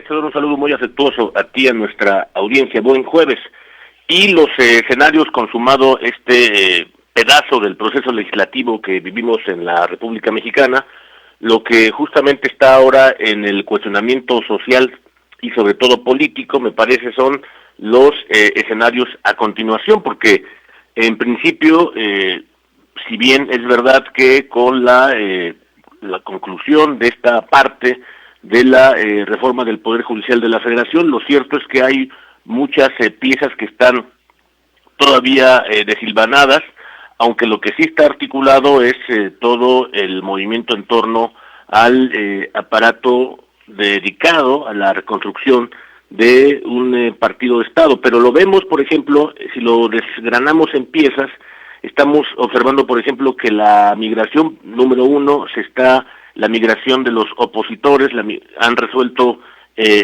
Quetzalón, un saludo muy afectuoso a ti, a nuestra audiencia. Buen jueves. Y los escenarios consumado pedazo del proceso legislativo que vivimos en la República Mexicana, lo que justamente está ahora en el cuestionamiento social y sobre todo político, me parece son los escenarios a continuación, porque en principio, si bien es verdad que con la conclusión de esta parte de la reforma del Poder Judicial de la Federación, lo cierto es que hay muchas piezas que están todavía deshilvanadas, aunque lo que sí está articulado es todo el movimiento en torno al aparato dedicado a la reconstrucción de un partido de Estado. Pero lo vemos, por ejemplo, si lo desgranamos en piezas, estamos observando, por ejemplo, que la migración número uno la migración de los opositores, han resuelto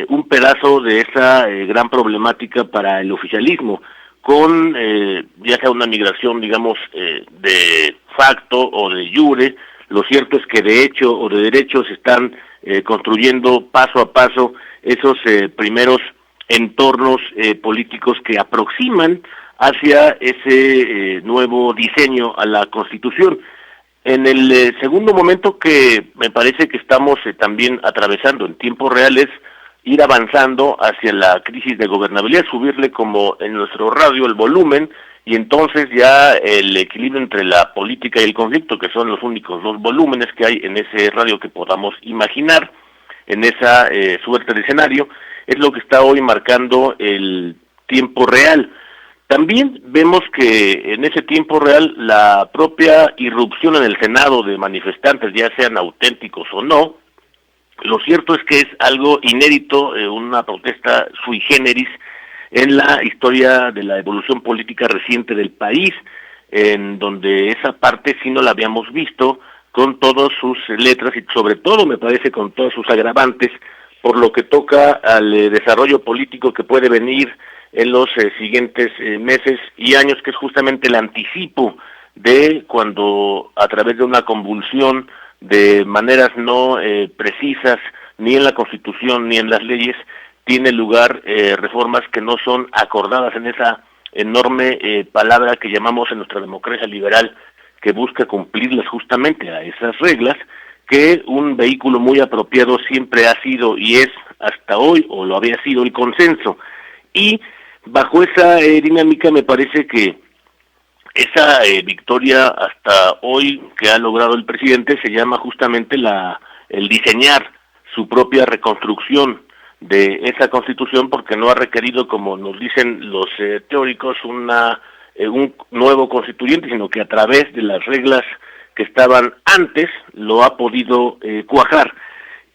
un pedazo de esa gran problemática para el oficialismo, con ya sea una migración, digamos, de facto o de jure. Lo cierto es que de hecho o de derecho se están construyendo paso a paso esos primeros entornos políticos que aproximan hacia ese nuevo diseño a la Constitución. En el segundo momento que me parece que estamos también atravesando en tiempos reales, ir avanzando hacia la crisis de gobernabilidad, subirle como en nuestro radio el volumen, y entonces ya el equilibrio entre la política y el conflicto, que son los únicos dos volúmenes que hay en ese radio que podamos imaginar, en esa suerte de escenario, es lo que está hoy marcando el tiempo real. También vemos que en ese tiempo real la propia irrupción en el Senado de manifestantes, ya sean auténticos o no, lo cierto es que es algo inédito, una protesta sui generis en la historia de la evolución política reciente del país, en donde esa parte sí no la habíamos visto, con todas sus letras y sobre todo me parece con todos sus agravantes, por lo que toca al desarrollo político que puede venir en los siguientes meses y años, que es justamente el anticipo de cuando a través de una convulsión de maneras no precisas, ni en la Constitución ni en las leyes, tiene lugar reformas que no son acordadas en esa enorme palabra que llamamos en nuestra democracia liberal, que busca cumplirlas justamente a esas reglas, que un vehículo muy apropiado siempre ha sido y es hasta hoy, o lo había sido, el consenso. Y bajo esa dinámica me parece que esa victoria hasta hoy que ha logrado el presidente se llama justamente el diseñar su propia reconstrucción de esa Constitución, porque no ha requerido, como nos dicen los teóricos, un nuevo constituyente, sino que a través de las reglas que estaban antes lo ha podido cuajar.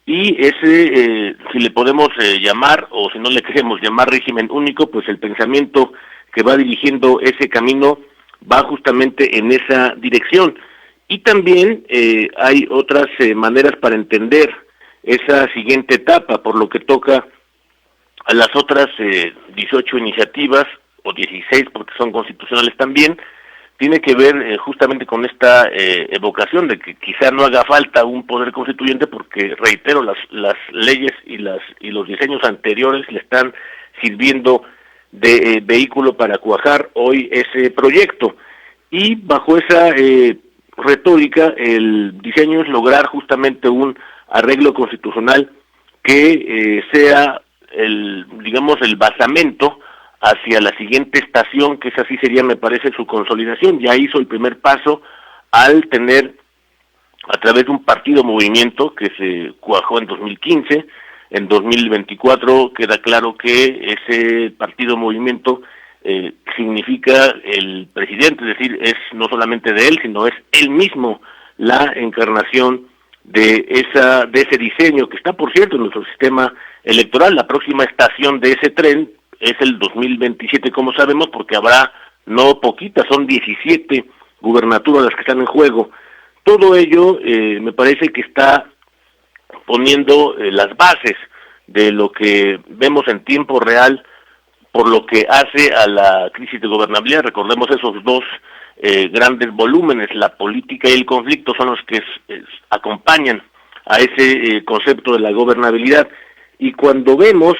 Y ese, si le podemos llamar, o si no le queremos llamar régimen único, pues el pensamiento que va dirigiendo ese camino va justamente en esa dirección. Y también hay otras maneras para entender esa siguiente etapa, por lo que toca a las otras 18 iniciativas, o 16 porque son constitucionales también, tiene que ver justamente con esta evocación de que quizá no haga falta un poder constituyente, porque, reitero, las leyes y los diseños anteriores le están sirviendo de vehículo para cuajar hoy ese proyecto. Y bajo esa retórica, el diseño es lograr justamente un arreglo constitucional que sea el basamento hacia la siguiente estación, que esa sí sería, me parece, su consolidación. Ya hizo el primer paso al tener, a través de un partido movimiento que se cuajó en 2015, en 2024 queda claro que ese partido movimiento significa el presidente, es decir, es no solamente de él, sino es él mismo la encarnación de ese diseño, que está, por cierto, en nuestro sistema electoral. La próxima estación de ese tren es el 2027, como sabemos, porque habrá no poquitas, son 17 gubernaturas las que están en juego. Todo ello me parece que está poniendo las bases de lo que vemos en tiempo real, por lo que hace a la crisis de gobernabilidad. Recordemos esos dos grandes volúmenes, la política y el conflicto, son los que acompañan a ese concepto de la gobernabilidad. Y cuando vemos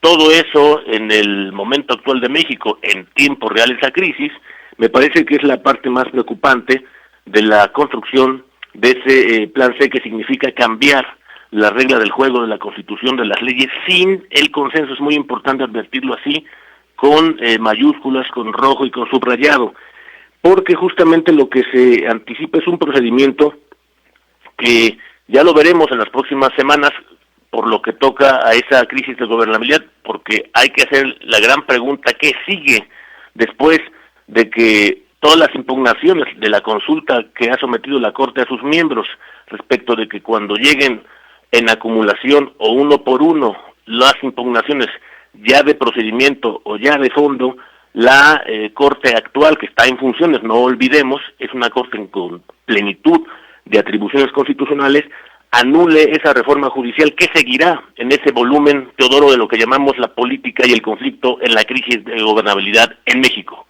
todo eso en el momento actual de México, en tiempo real esa crisis, me parece que es la parte más preocupante de la construcción de ese plan C, que significa cambiar la regla del juego de la Constitución, de las leyes, sin el consenso. Es muy importante advertirlo así, con mayúsculas, con rojo y con subrayado, porque justamente lo que se anticipa es un procedimiento que ya lo veremos en las próximas semanas, por lo que toca a esa crisis de gobernabilidad, porque hay que hacer la gran pregunta: ¿qué sigue después de que todas las impugnaciones de la consulta que ha sometido la Corte a sus miembros, respecto de que cuando lleguen en acumulación o uno por uno las impugnaciones ya de procedimiento o ya de fondo, la Corte actual, que está en funciones, no olvidemos, es una Corte con plenitud de atribuciones constitucionales, anule esa reforma judicial que seguirá en ese volumen, Teodoro, de lo que llamamos la política y el conflicto en la crisis de gobernabilidad en México?